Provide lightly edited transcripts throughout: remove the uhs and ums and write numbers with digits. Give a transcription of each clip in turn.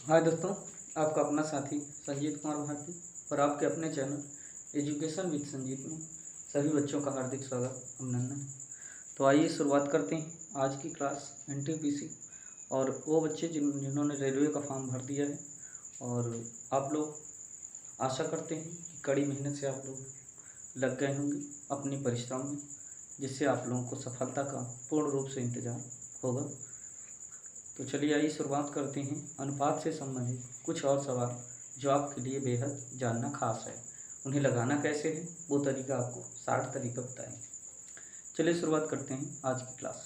हाय दोस्तों, आपका अपना साथी संजीत कुमार भारती और आपके अपने चैनल एजुकेशन विद संजीत में सभी बच्चों का हार्दिक स्वागत अभिनंदन। तो आइए शुरुआत करते हैं आज की क्लास एनटीपीसी और वो बच्चे जिन्होंने रेलवे का फॉर्म भर दिया है। और आप लोग आशा करते हैं कि कड़ी मेहनत से आप लोग लग गए होंगे अपने परिश्रम में, जिससे आप लोगों को सफलता का पूर्ण रूप से इंतजार होगा। तो चलिए आइए शुरुआत करते हैं अनुपात से संबंधित कुछ और सवाल जो आपके लिए बेहद जानना खास है। उन्हें लगाना कैसे है वो तरीका आपको 60 तरीका बताएंगे। चलिए शुरुआत करते हैं आज की क्लास।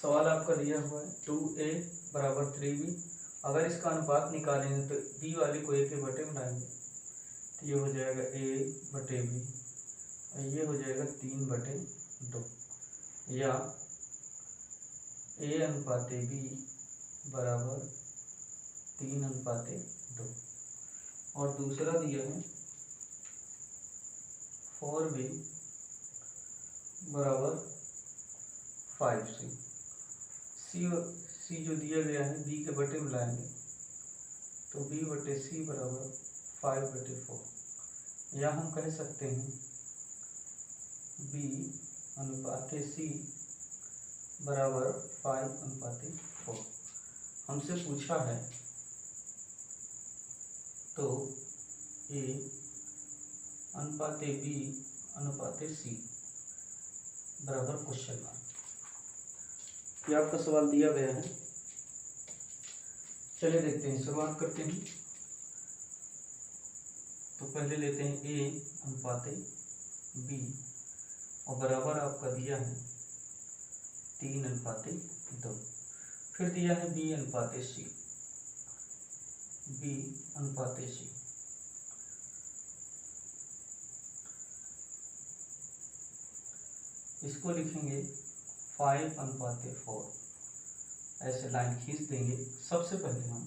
सवाल आपका दिया हुआ है 2a बराबर 3b। अगर इसका अनुपात निकालेंगे तो b वाले को a के बटे बनाएंगे तो ये हो जाएगा a/b और ये हो जाएगा 3/2 या a/b बराबर 3/2। और दूसरा दिया है 4b बराबर 5c। c जो दिया गया है b के बटे मिलाएंगे तो b/c बराबर 5/4 या हम कह सकते हैं b/c बराबर 5/4। हमसे पूछा है तो a/b/c बराबर क्वेश्चन मार्क, ये आपका सवाल दिया गया है। चलिए देखते हैं, शुरुआत करते हैं। तो पहले लेते हैं a/b और बराबर आपका दिया है 3/2। फिर दिया है b/c। इसको लिखेंगे 5/4। ऐसे लाइन खींच देंगे। सबसे पहले हम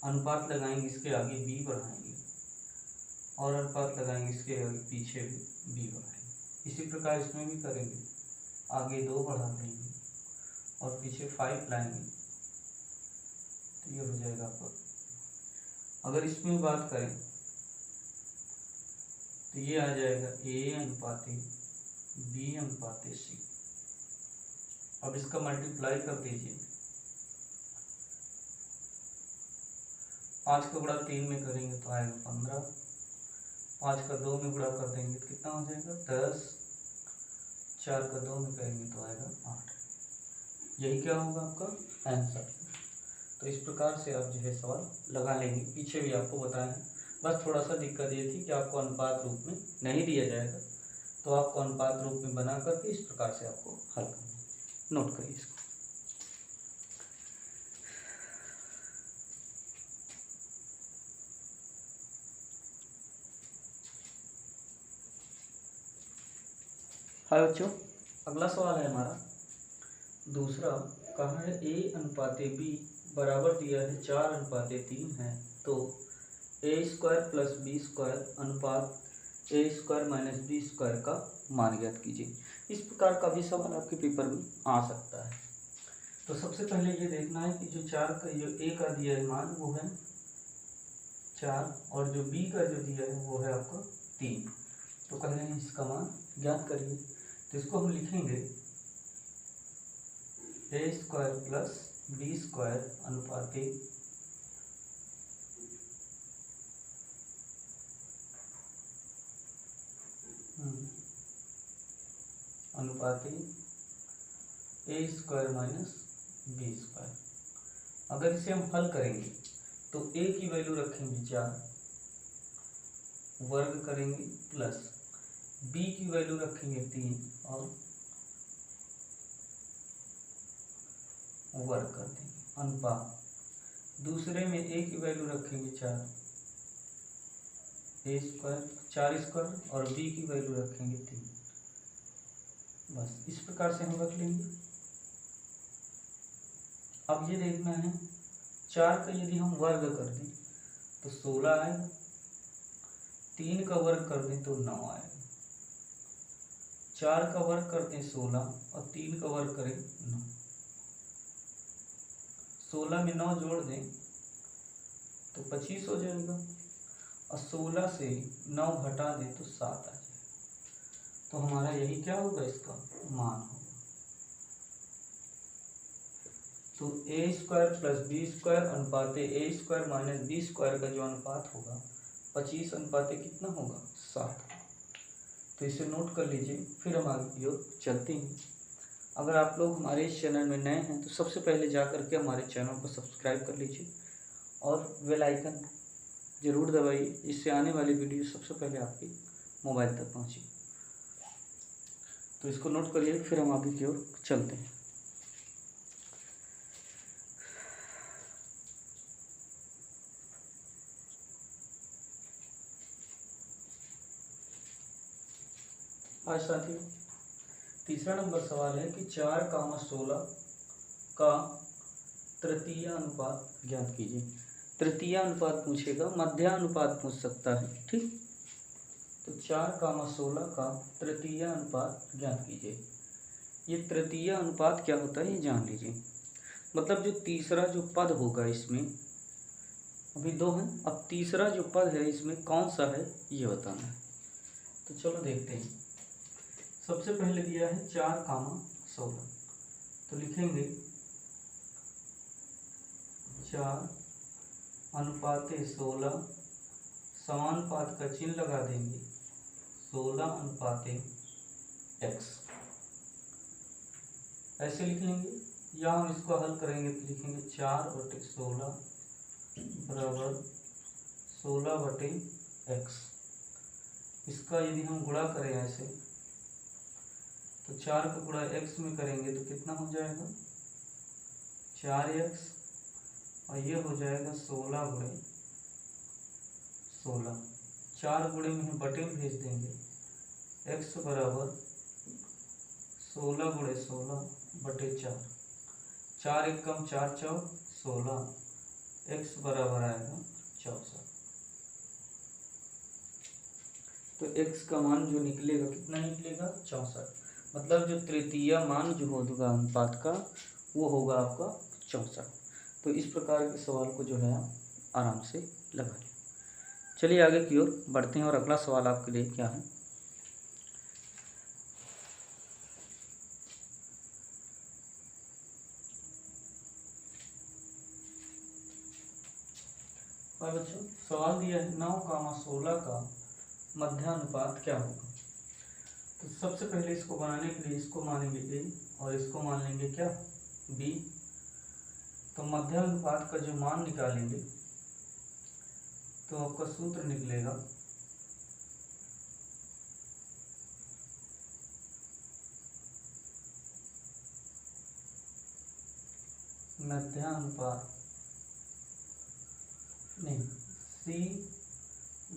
अनुपात लगाएंगे, इसके आगे b बढ़ाएंगे और अनुपात लगाएंगे, इसके आगे पीछे भी b बढ़ाएंगे। इसी प्रकार इसमें भी करेंगे, आगे 2 बढ़ा देंगे और पीछे 5 लाएंगे तो ये हो जाएगा आपका। अगर इसमें बात करें तो ये आ जाएगा a/b/c। अब इसका मल्टीप्लाई कर दीजिए। 5 का गुणा 3 में करेंगे तो आएगा 15। 5 का 2 में गुणा कर देंगे तो कितना हो जाएगा 10। 4 का 2 में करेंगे तो आएगा 8। यही क्या होगा आपका आंसर। तो इस प्रकार से आप जो है सवाल लगा लेंगे। पीछे भी आपको बताया है, बस थोड़ा सा दिक्कत ये थी कि आपको अनुपात रूप में नहीं दिया जाएगा, तो आपको अनुपात रूप में बना करके इस प्रकार से आपको हल करना है। नोट करिए इसको। हाय बच्चों, अगला सवाल है हमारा दूसरा। कहा है a/b बराबर दिया है 4/3 है, तो a² + b² अनुपात a² - b² का मान ज्ञात कीजिए। इस प्रकार का भी सवाल आपके पेपर में आ सकता है। तो सबसे पहले ये देखना है कि जो 4 का जो a का दिया है मान वो है 4 और जो b का जो दिया है वो है आपका 3। तो कह रहे हैं इसका मान ज्ञात करिए। तो इसको हम लिखेंगे a² + b² अनुपात a² - b²। अगर इसे हम हल करेंगे तो a की वैल्यू रखेंगे 4, वर्ग करेंगे प्लस b की वैल्यू रखेंगे 3 और वर्ग कर देंगे। अनुपात दूसरे में a की वैल्यू रखेंगे 4, a² और b की वैल्यू रखेंगे 3। बस इस प्रकार से हम रख लेंगे। अब ये देखना है 4 का यदि हम वर्ग कर दें तो 16 आएगा, 3 का वर्ग कर दें तो 9 आएगा। 4 का वर्ग करते हैं 16 और 3 का वर्ग करें 9। 16 में 9 जोड़ दें तो 25 हो जाएगा और 16 से 9 घटा दें तो 7 आ जाएगा। तो हमारा यही क्या होगा, इसका मान होगा। तो ए स्क्वायर प्लस बी स्क्वायर अनुपाते ए स्क्वायर माइनस बी स्क्वायर का जो अनुपात होगा 25 अनुपाते कितना होगा, 7। तो इसे नोट कर लीजिए, फिर हम आगे की ओर चलते हैं। अगर आप लोग हमारे इस चैनल में नए हैं तो सबसे पहले जा करके हमारे चैनल को सब्सक्राइब कर लीजिए और बेल आइकन ज़रूर दबाइए, इससे आने वाली वीडियो सबसे पहले आपके मोबाइल तक पहुँचे। तो इसको नोट करिए, फिर हम आगे की ओर चलते हैं। आज साथियों तीसरा नंबर सवाल है कि 4,16 का तृतीय अनुपात ज्ञात कीजिए। तृतीय अनुपात पूछेगा, मध्यानुपात पूछ सकता है, ठीक। तो 4,16 का तृतीय अनुपात ज्ञात कीजिए। ये तृतीय अनुपात क्या होता है ये जान लीजिए। मतलब जो तीसरा जो पद होगा इसमें, अभी 2 हैं, अब तीसरा जो पद है इसमें कौन सा है ये बताना है। तो चलो देखते हैं। सबसे पहले दिया है 4,16, तो लिखेंगे 4 अनुपाते 16, समानुपात का चिन्ह लगा देंगे 16 अनुपाते x, ऐसे लिख लेंगे। या हम इसको हल करेंगे तो लिखेंगे 4/16 बराबर 16/x। इसका यदि हम गुणा करें ऐसे तो 4 का गुणा x में करेंगे तो कितना हो जाएगा, 4x, और ये हो जाएगा 16/16। 4 गुणे में हम बटे में भेज देंगे, x बराबर 16/16/4। 4 एक कम 4 चौक 16, x बराबर आएगा 64। तो x का मान जो निकलेगा कितना निकलेगा, 64। मतलब जो तृतीय मान जो होगा अनुपात का वो होगा आपका 64। तो इस प्रकार के सवाल को जो है आप आराम से लगा लें। चलिए आगे की ओर बढ़ते हैं और अगला सवाल आपके लिए क्या है। और बच्चों सवाल दिया है 9,16 का मध्यानुपात क्या होगा। तो सबसे पहले इसको बनाने के लिए इसको मानेंगे a और इसको मान लेंगे क्या, b। तो मध्यानुपात का जो मान निकालेंगे तो आपका सूत्र निकलेगा मध्यानुपात नहीं, c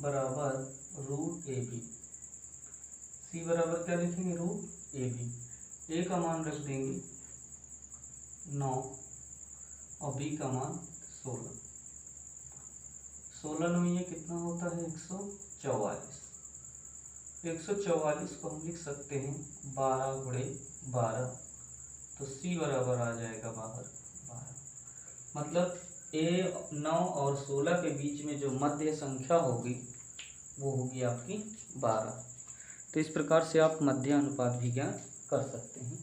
बराबर √ab। c बराबर क्या लिखेंगे, √ab। a का मान रख देंगे 9 और b का मान 16। 16 में ये कितना होता है, 144। 144 को हम लिख सकते हैं 12 गुणे 12, तो c बराबर आ जाएगा बाहर 12। मतलब a 9 और 16 के बीच में जो मध्य संख्या होगी वो होगी आपकी 12। तो इस प्रकार से आप मध्य अनुपात भी ज्ञात कर सकते हैं।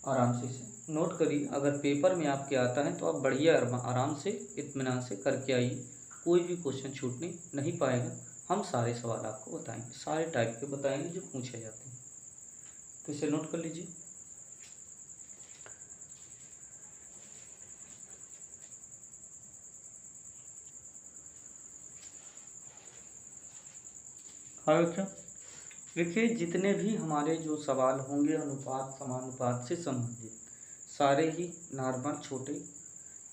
आराम से इसे नोट करिए, अगर पेपर में आपके आता है तो आप बढ़िया आराम से इत्मीनान से करके आइए, कोई भी क्वेश्चन छूटने नहीं पाएगा। हम सारे सवाल आपको बताएंगे, सारे टाइप के बताएंगे जो पूछे जाते हैं। तो इसे नोट कर लीजिए। हाँ बच्चों देखिए, जितने भी हमारे जो सवाल होंगे अनुपात समानुपात से संबंधित सारे ही नॉर्मल छोटे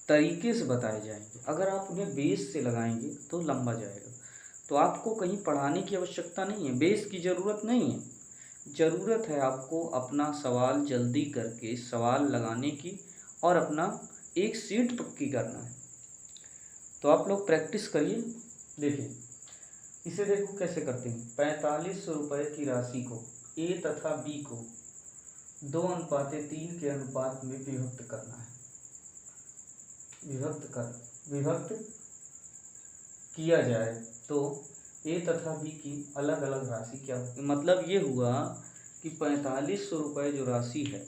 तरीके से बताए जाएंगे। अगर आप उन्हें बेस से लगाएंगे तो लंबा जाएगा। तो आपको कहीं पढ़ाने की आवश्यकता नहीं है, बेस की ज़रूरत नहीं है। ज़रूरत है आपको अपना सवाल जल्दी करके सवाल लगाने की और अपना एक सीट पक्की करना है। तो आप लोग प्रैक्टिस करिए। देखिए इसे देखो कैसे करते हैं। 4500 रुपये की राशि को ए तथा बी को 2:3 के अनुपात में विभक्त करना है। विभक्त किया जाए तो ए तथा बी की अलग अलग राशि क्या होगी। मतलब ये हुआ कि 4500 रुपये जो राशि है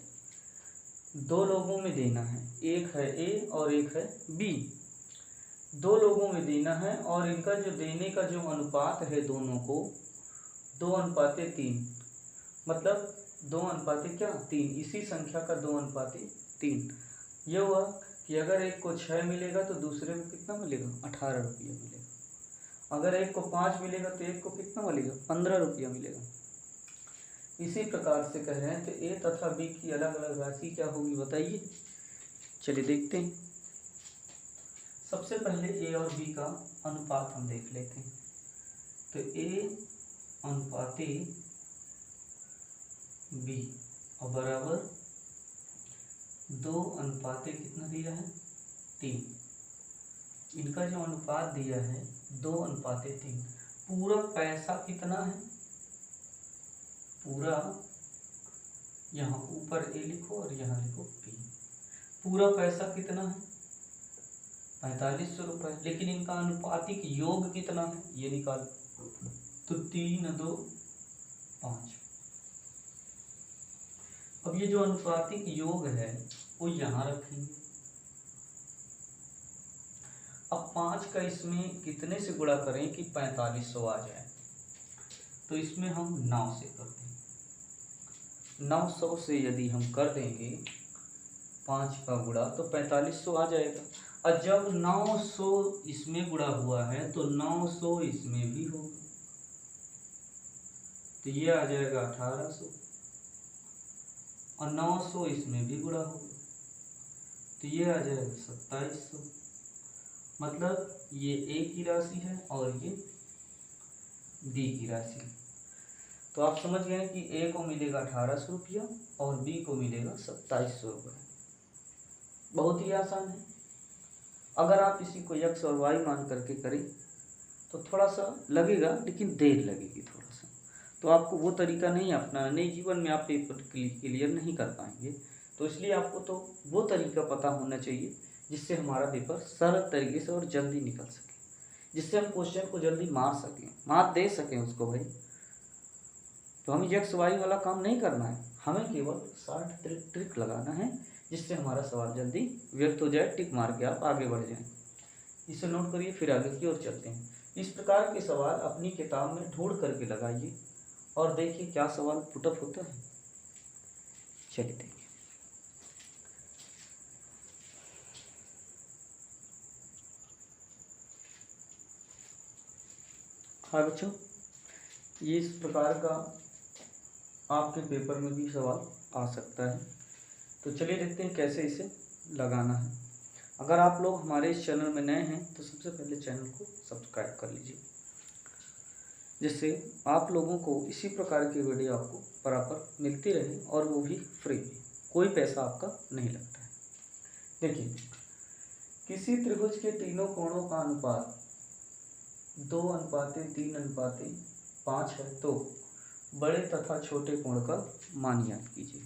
दो लोगों में देना है, एक है ए और एक है बी। दो लोगों में देना है और इनका जो देने का जो अनुपात है दोनों को 2:3, मतलब 2:3, इसी संख्या का 2:3। यह हुआ कि अगर एक को 6 मिलेगा तो दूसरे को कितना मिलेगा, 18 रुपया मिलेगा। अगर एक को 5 मिलेगा तो एक को कितना मिलेगा, 15 रुपया मिलेगा। इसी प्रकार से कह रहे हैं तो ए तथा बी की अलग अलग राशि क्या होगी बताइए। चलिए देखते हैं। सबसे पहले ए और बी का अनुपात हम देख लेते हैं। तो ए अनुपाते बी और बराबर 2:3 कितना दिया है, 3। इनका जो अनुपात दिया है 2:3। पूरा पैसा कितना है, पूरा यहाँ ऊपर ए लिखो और यहाँ लिखो बी। पूरा पैसा कितना है, 4500 रुपये। लेकिन इनका अनुपातिक योग कितना है ये निकालो। तो 3, 2, 5। अब ये जो अनुपातिक योग है वो यहाँ रखेंगे। अब 5 का इसमें कितने से गुणा करें कि 4500 आ जाए। तो इसमें हम 9 से कर देंगे। 900 से यदि हम कर देंगे 5 का गुणा तो 4500 आ जाएगा। और जब 900 इसमें गुणा हुआ है तो 900 इसमें भी होगा, तो ये आ जाएगा 1800। और 900 इसमें भी गुणा होगा तो ये आ जाएगा 2700। मतलब ये ए की राशि है और ये बी की राशि। तो आप समझ गए कि ए को मिलेगा 1800 रुपया और बी को मिलेगा 2700 रुपये। बहुत ही आसान है। अगर आप इसी को x और y मान करके करें तो थोड़ा सा लगेगा, लेकिन देर लगेगी थोड़ा सा। तो आपको वो तरीका नहीं अपनाना, नहीं जीवन में आप पेपर क्लियर नहीं कर पाएंगे। तो इसलिए आपको तो वो तरीका पता होना चाहिए जिससे हमारा पेपर सरल तरीके से और जल्दी निकल सके, जिससे हम क्वेश्चन को जल्दी मार सकें, मार दे सकें उसको भाई। तो हमें x y वाला काम नहीं करना है, हमें केवल शॉर्ट ट्रिक लगाना है जिससे हमारा सवाल जल्दी व्यक्त हो जाए, टिक मार के आप आगे बढ़ जाएं। इसे नोट करिए, फिर आगे की ओर चलते हैं। इस प्रकार के सवाल अपनी किताब में ढूंढ करके लगाइए और देखिए क्या सवाल पुटअप होता है। चलिए देखिए। हाँ बच्चों, ये इस प्रकार का आपके पेपर में भी सवाल आ सकता है। तो चलिए देखते हैं कैसे इसे लगाना है। अगर आप लोग हमारे इस चैनल में नए हैं तो सबसे पहले चैनल को सब्सक्राइब कर लीजिए, जिससे आप लोगों को इसी प्रकार की वीडियो आपको बराबर मिलती रहे और वो भी फ्री में, कोई पैसा आपका नहीं लगता है। देखिए, किसी त्रिभुज के तीनों कोणों का अनुपात 2:3:5 है तो बड़े तथा छोटे कोण का मान ज्ञात कीजिए।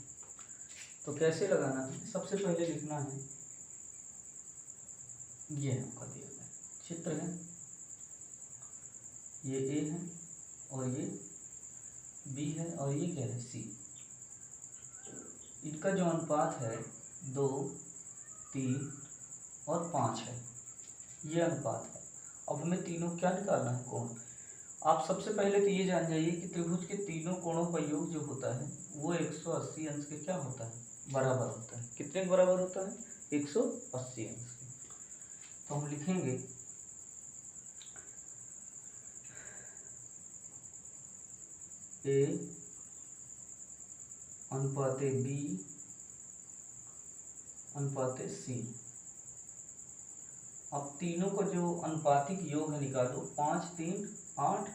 तो कैसे लगाना है, सबसे पहले लिखना है, ये हमका दिया गया चित्र है, ये ए है और ये बी है और ये क्या है, सी। इनका जो अनुपात है 2, 3 और 5 है, ये अनुपात है। अब हमें तीनों क्या निकालना है, कोण। आप सबसे पहले तो ये जान जाइए कि त्रिभुज के तीनों कोणों का योग जो होता है वो 180 अंश के क्या होता है, बराबर होता है। कितने बराबर होता है, 180 अंश के। तो हम लिखेंगे ए अनुपाते बी अनुपाते सी। अब तीनों का जो अनुपातिक योग है निकालो। 5, 3, 8,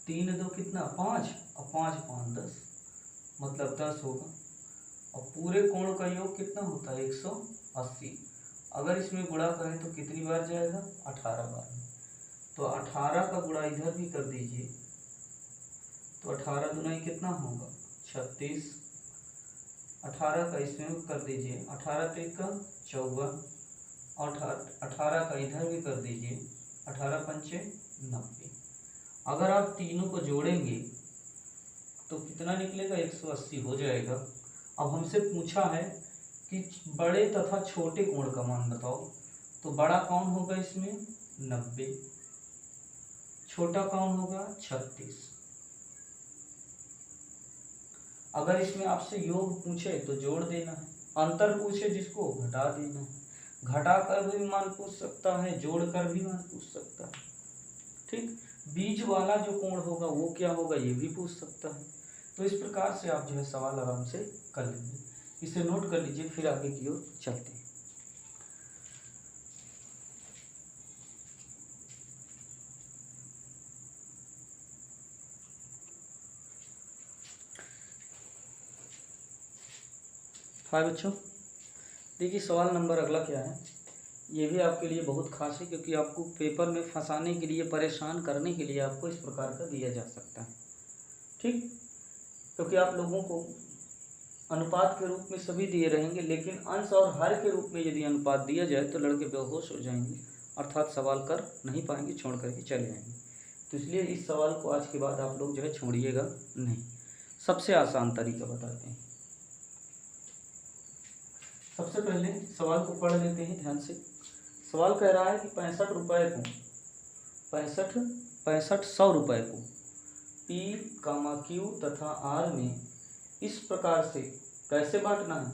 3, 2 कितना, 5 और 5, 5, 10, मतलब 10 होगा। और पूरे कोण का योग कितना होता है, 180। अगर इसमें गुणा करें तो कितनी बार जाएगा, 18 बार। तो 18 का गुणा इधर भी कर दीजिए तो 18 दूना कितना होगा 36, 18 का इसमें कर दीजिए, 18 तेईस का 54, और 18 का इधर भी कर दीजिए, 18 पंचे 90। अगर आप तीनों को जोड़ेंगे तो कितना निकलेगा 180 हो जाएगा। अब हमसे पूछा है कि बड़े तथा छोटे कोण का मान बताओ, तो बड़ा कौन होगा इसमें 90, छोटा कौन होगा 36। अगर इसमें आपसे योग पूछे तो जोड़ देना है, अंतर पूछे जिसको घटा देना है, घटा कर भी मान पूछ सकता है, जोड़ कर भी मान पूछ सकता है। ठीक, बीच वाला जो कोण होगा वो क्या होगा ये भी पूछ सकता है। तो इस प्रकार से आप जो है सवाल आराम से कर लेंगे। इसे नोट कर लीजिए, फिर आगे की ओर चलते हैं। हाय बच्चों, देखिए सवाल नंबर अगला क्या है। ये भी आपके लिए बहुत खास है, क्योंकि आपको पेपर में फंसाने के लिए, परेशान करने के लिए आपको इस प्रकार का दिया जा सकता है। ठीक, क्योंकि आप लोगों को अनुपात के रूप में सभी दिए रहेंगे, लेकिन अंश और हर के रूप में यदि अनुपात दिया जाए तो लड़के बेहोश हो जाएंगे, अर्थात सवाल कर नहीं पाएंगे, छोड़ करके चले जाएंगे। तो इसलिए इस सवाल को आज के बाद आप लोग जो है छोड़िएगा नहीं। सबसे आसान तरीका बताते हैं। सबसे पहले सवाल को पढ़ लेते हैं ध्यान से। सवाल कह रहा है कि 65 रुपये को 100 रुपये को P, Q तथा R में इस प्रकार से कैसे बांटना है,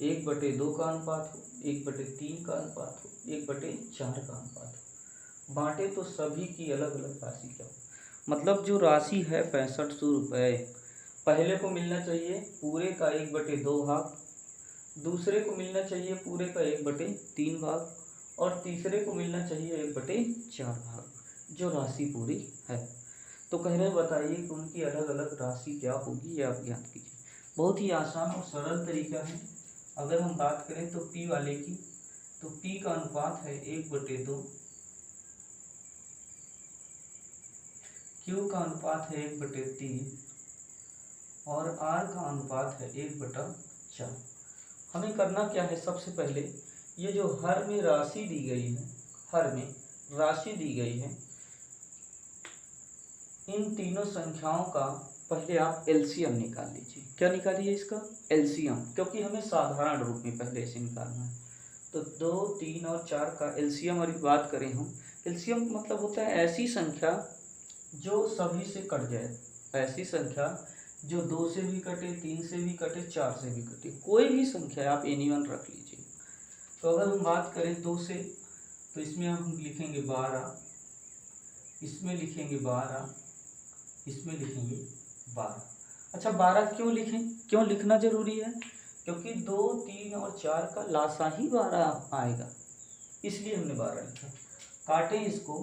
1/2 का अनुपात हो, 1/3 का अनुपात हो, 1/4 का अनुपात हो। बांटे तो सभी की अलग अलग राशि क्या हो। मतलब जो राशि है 6500 रुपये, पहले को मिलना चाहिए पूरे का 1/2 भाग, दूसरे को मिलना चाहिए पूरे का 1/3 भाग, और तीसरे को मिलना चाहिए 1/4 भाग, जो राशि पूरी है। तो कह रहे बताइए कि उनकी अलग अलग राशि क्या होगी, ये आप ज्ञात कीजिए। बहुत ही आसान और सरल तरीका है। अगर हम बात करें तो P वाले की, तो P का अनुपात है 1/2, Q का अनुपात है 1/3 और R का अनुपात है 1/4। हमें करना क्या है, सबसे पहले ये जो हर में राशि दी गई है, हर में राशि दी गई है, इन तीनों संख्याओं का पहले आप एलसीएम निकाल लीजिए। क्या निकालिए इसका एलसीएम, क्योंकि हमें साधारण रूप में पहले से निकालना है। तो 2, 3 और 4 का एलसीएम अभी बात करें हम, एलसीएम मतलब होता है ऐसी संख्या जो सभी से कट जाए, ऐसी संख्या जो 2 से भी कटे, 3 से भी कटे, 4 से भी कटे, कोई भी संख्या आप एनीवन रख लीजिए। तो अगर हम बात करें 2 से, तो इसमें हम लिखेंगे 12, इसमें लिखेंगे 12, इसमें लिखेंगे 12। अच्छा 12 क्यों लिखें, क्यों लिखना जरूरी है, क्योंकि 2, 3 और 4 का लासा ही 12 आएगा, इसलिए हमने 12 लिखा। काटें इसको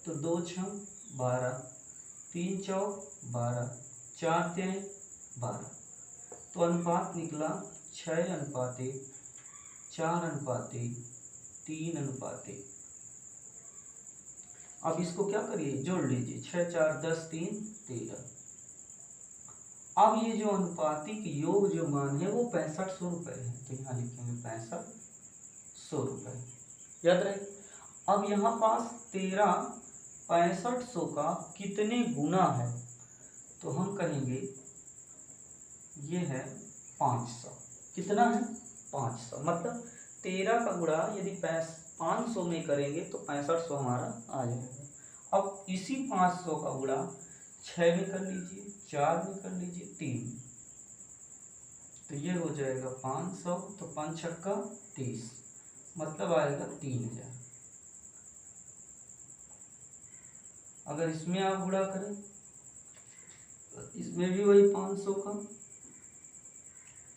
तो 2 6 12, 3 चौक 12, 4 तेरह 12। तो अनुपात निकला 6:1, 4:3, 3:1। अब इसको क्या करिए, जोड़ लीजिए, 6 4 10 3 13। अब ये जो अनुपातिक योग जो मान है वो 6500 रुपये है, तो यहाँ लिखेंगे 6500 रुपये, याद रहे। अब यहाँ पास 6500 का कितने गुना है, तो हम कहेंगे ये है 500। कितना है 500, मतलब 13 का गुणा यदि 500 में करेंगे तो 6500 हमारा आ जाएगा। अब इसी 500 का गुणा 6 में कर लीजिए, 4 में कर लीजिए, 3 में, तो ये हो जाएगा 500, तो 5 छक्का 30, मतलब आएगा 3000। अगर इसमें आप गुणा करें तो इसमें भी वही 500 का,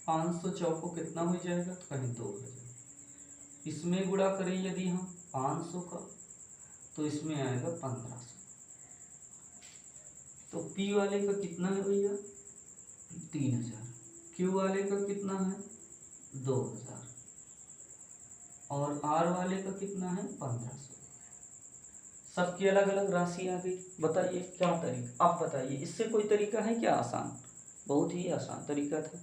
500 चौको कितना हो जाएगा, तो कहीं 2000। इसमें गुणा करें यदि हम 500 का, तो इसमें आएगा 1500। तो P वाले का कितना है भैया 3000, Q वाले का कितना है 2000 और R वाले का कितना है 1500। सबकी अलग अलग राशि आ गई। बताइए क्या तरीका, आप बताइए, इससे कोई तरीका है क्या आसान? बहुत ही आसान तरीका था।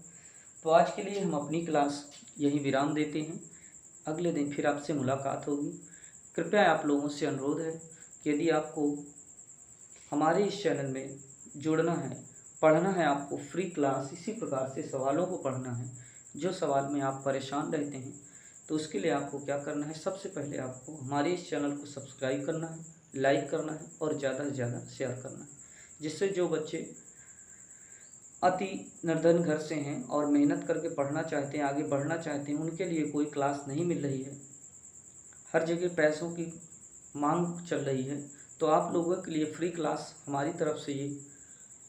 तो आज के लिए हम अपनी क्लास यही विराम देते हैं। अगले दिन फिर आपसे मुलाकात होगी। कृपया आप लोगों से अनुरोध है कि यदि आपको हमारे इस चैनल में जुड़ना है, पढ़ना है, आपको फ्री क्लास इसी प्रकार से सवालों को पढ़ना है, जो सवाल में आप परेशान रहते हैं, तो उसके लिए आपको क्या करना है, सबसे पहले आपको हमारे इस चैनल को सब्सक्राइब करना है, लाइक करना है और ज़्यादा से ज़्यादा शेयर करना है, जिससे जो बच्चे अति निर्धन घर से हैं और मेहनत करके पढ़ना चाहते हैं, आगे बढ़ना चाहते हैं, उनके लिए कोई क्लास नहीं मिल रही है, हर जगह पैसों की मांग चल रही है, तो आप लोगों के लिए फ्री क्लास हमारी तरफ से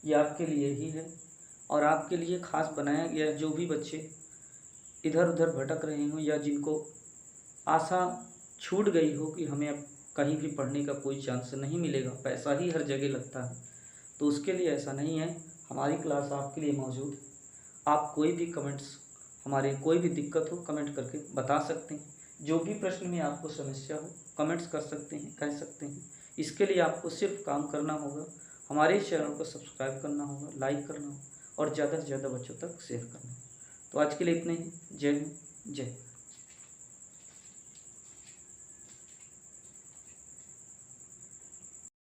ये आपके लिए ही है और आपके लिए खास बनाया गया। जो भी बच्चे इधर उधर भटक रहे हों या जिनको आशा छूट गई हो कि हमें अब कहीं भी पढ़ने का कोई चांस नहीं मिलेगा, पैसा ही हर जगह लगता है, तो उसके लिए ऐसा नहीं है, हमारी क्लास आपके लिए मौजूद। आप कोई भी कमेंट्स, हमारे कोई भी दिक्कत हो कमेंट करके बता सकते हैं, जो भी प्रश्न में आपको समस्या हो कमेंट्स कर सकते हैं, कह सकते हैं। इसके लिए आपको सिर्फ काम करना होगा, हमारे इस चैनल को सब्सक्राइब करना होगा, लाइक करना होगा और ज़्यादा से ज़्यादा बच्चों तक शेयर करना होगा। तो आज के लिए इतने ही। जय हिंद, जय।